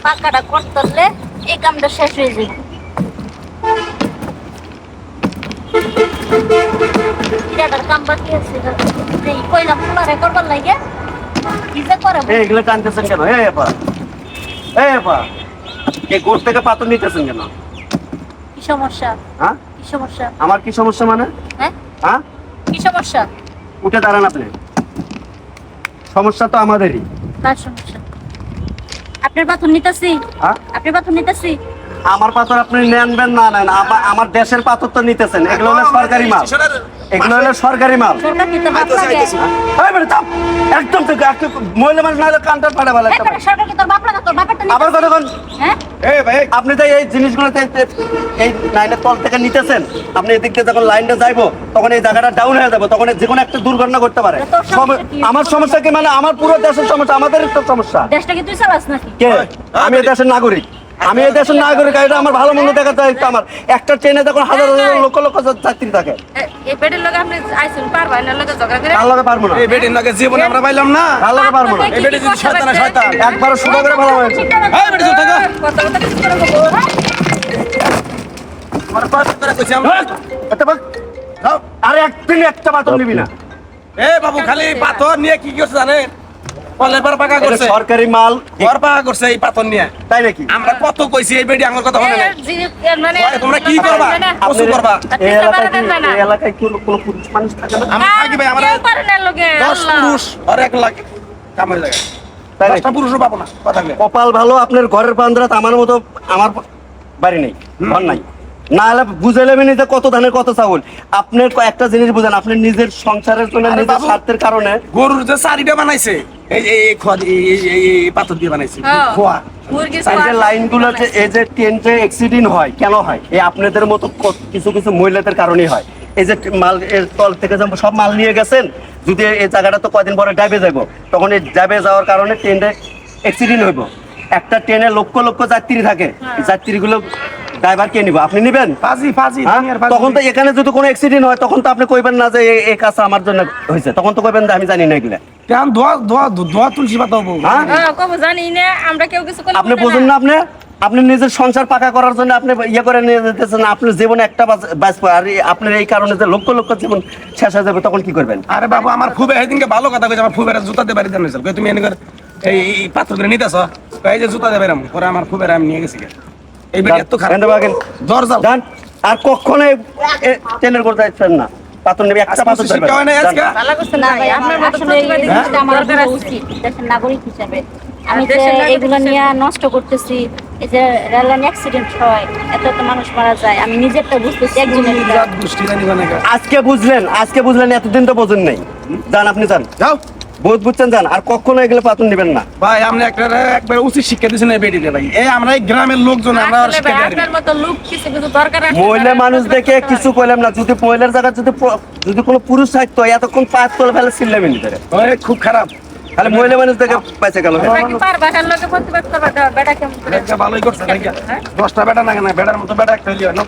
পাকাটা করতে এই কামটা শেষ হয়ে যাবে। এটার কাম বাকি আছে, এই কইলা পুলারে করবার লাগে কি যে করে। এগুলো টানতেছেন কেন? এই গোট থেকে পাথর নিতেছেন কেন? কি সমস্যা? হ্যাঁ, কি সমস্যা? আমার কি সমস্যা মানে? হ্যাঁ, হ্যাঁ, কি সমস্যা? উঠে দাঁড়ান আপনি। সমস্যা তো আমাদেরই। কার সমস্যা? আপনার পাথর নিতেছি, হ্যাঁ, আপনার পাথর নিতেছি। আমার পাথর আপনি নেনবেন না নেন, আমার দেশের পাথর তো নিতেছেন। এগুলো হলো সরকারি মাল, এগুলো হলো সরকারি মাল। সরকার কি তো বাপ লাগে? এই বেটা থাম, একদম থেকে একটু মহিলা মানুষ না হলে কানটা ফাটা ফেলে একটা। একটা সরকার কি তোর বাপ লাগে? তোর বাপেরটা নিতেছি। আবার কথা কোন? হ্যাঁ, এই ভাই, আপনি তো এই জিনিসগুলো এই লাইনের তল থেকে নিতেছেন। আপনি এদিক থেকে যখন লাইনটা যাইবো তখন এই জায়গাটা ডাউন হয়ে যাবে, তখন যে কোনো একটা দুর্ঘটনা করতে পারে। তোর সমস্যা কি? আমার সমস্যা কি মানে? আমার পুরো দেশের সমস্যা, আমাদের তো সমস্যা। দেশটা কি তুই চালাস নাকি? কে? আমি এই দেশের নাগরিক, আমি এই দেশের নাগরিক। এটা আমার ভালো মন্দ দেখাতে হয়। আমার একটা ট্রেনে যখন হাজার হাজার লক্ষ লক্ষ যাত্রী থাকে, এই বেডের লগে আপনি আইছেন পারবেন না, লগে ঝগড়া করে। কার লগে পারবো না? এই বেটির নাকি জীবনে আমরা পাইলাম না। কার লগে পারবো না? এই বেটি যদি শয়তান হয়, শয়তান। একবার শুরু করে ভালো হয়েছে। এই বেটি চুপ থাকো। কথা কথা কিছু করে বলবো। আমার কষ্ট করে কইছি আমরা। এটা বল, যাও। আরে একদিন একটা পাথর নিবি না। এ বাবু খালি পাথর নিয়ে কি করছে জানেন? কলের পার পাকা এটা করছে, সরকারি মাল, ঘর পাকা করছে এই পাথর নিয়ে। তাই নাকি? আমরা কত কইছি এই বেটি আমার কথা শুনে নাই। মানে ওই, তোমরা কি করবা? কসু করবা? এই এলাকায় এই এলাকায় কি কোনো পুরুষ মানুষ থাকে না? আমি থাকি ভাই, আমরা কেউ পারে না লগে 10 পুরুষ আর 1 লাখ কামের জায়গা। তাই নাকি? 10টা পুরুষও পাবো না কথা বলে। কপাল ভালো আপনার ঘরের পান্দ্রাত আমার মতো আমার বাড়ি নেই, ঘর নাই। না হলে বুঝাইলেন যে কত ধানের কত চাউল। আপনার একটা জিনিস বুঝেন, আপনি নিজের সংসারের জন্য আরে নিজের বাবু, স্বার্থের কারণে গরুর যে চারিটা বানাইছে এই এই খোয়া এই পাথর দিয়ে বানাইছে হ্যাঁ। খোয়া। মুরগি সাইডের লাইনগুলো যে এই যে ট্রেনটা অ্যাক্সিডেন্ট হয় কেন হয়? এই আপনাদের মতো কিছু কিছু মহিলাদের কারণেই হয়। এই যে মাল এর তল থেকে যে সব মাল নিয়ে গেছেন, যদি এই জায়গাটা তো কয়দিন পরে ডাইবে যাব, তখন এই ডাইবে যাওয়ার কারণে ট্রেনটা অ্যাক্সিডেন্ট হইব। একটা ট্রেনে লক্ষ লক্ষ যাত্রী থাকে, এই যাত্রীগুলো ড্রাইভার কে নিব? আপনি নিবেন? ফাজি ফাজি হ্যাঁ? দুনিয়ার ফাজি। তখন তো এখানে যদি কোনো অ্যাক্সিডেন্ট হয় তখন তো আপনি কইবেন না যে এই কাজ আমার জন্য হয়েছে, তখন তো কইবেন যে আমি জানি না এগুলা। কেন দোয়া দোয়া দোয়া তুলসী পাতা হবো? হ্যাঁ, হ্যাঁ, কব জানি না, আমরা কেউ কিছু করলে আপনি বুঝে বুঝুন না, আপনি আপনি নিজের সংসার পাকা করার জন্য আপনি ইয়ে করে নিয়ে যেতেছেন, আপনার জীবনে একটা বাঁচবে, আর আপনার এই কারণে যে লক্ষ লক্ষ জীবন শেষ হয়ে যাবে, তখন কি করবেন? আরে বাবু, আমার ফুবে সেদিনকে ভালো কথা কইছে। আমার ফুবের জুতা দিয়ে বাড়িতে নিয়েছিল, তুমি এনে করে এই পাথর করে নিতেছ, এই যে জুতা দিয়ে বেরাম পরে আমার ফুবের আমি নিয়ে গেছি। এই বেটি এত খারাপ। জ্বর যাও যান, আর কখনো ট্রেনের করে যাচ্ছেন না। পাথর নেবে, একটা পাথর আজকে শিক্ষা হয় না আজকে। ধরবেন। ভালো করছেন না ভাই, আপনার মতো প্রতিবাদী কিন্তু আমার দরকার উচিত দেশের নাগরিক হিসেবে। আমি যে এগুলো নিয়ে নষ্ট করতেছি, এই যে রেল লাইন অ্যাক্সিডেন্ট হয়, এত এত মানুষ মারা যায়, আমি নিজেরটা বুঝতেছি একজনের জাত গোষ্ঠী জানি না নাকি। আজকে বুঝলেন, এতদিন তো বোঝেন নাই। যান, আপনি যান, যাও বহুত বুঝছেন, যান, আর কখনো এগুলো পাথর নেবেন না। ভাই, আপনি একবার উচিত শিক্ষা দিয়েছেন এই বেটিতে ভাই। এই আমরা এই গ্রামের লোকজন আমরা আর আসলে শিক্ষা ভাই, দিই আপনার মতো লোক কিছু কিছু দরকার আছে। মহিলা মানুষ দেখে কিছু কইলাম না। যদি মহিলার জায়গায় যদি কোনো পুরুষ থাকতো এতক্ষণ পাঁচ তোলা ফেলে চিল্লাবেন ভিতরে। খুব খারাপ। খালি মহিলা মানুষ দেখে বেঁচে গেল। তোমরা কি পারবা এর লগে প্রতিবাদ করবা? বেটা কেমন করে? ভালোই করছে 10টা বেটা না, বেটার মতো বেটা একটা হইলো না।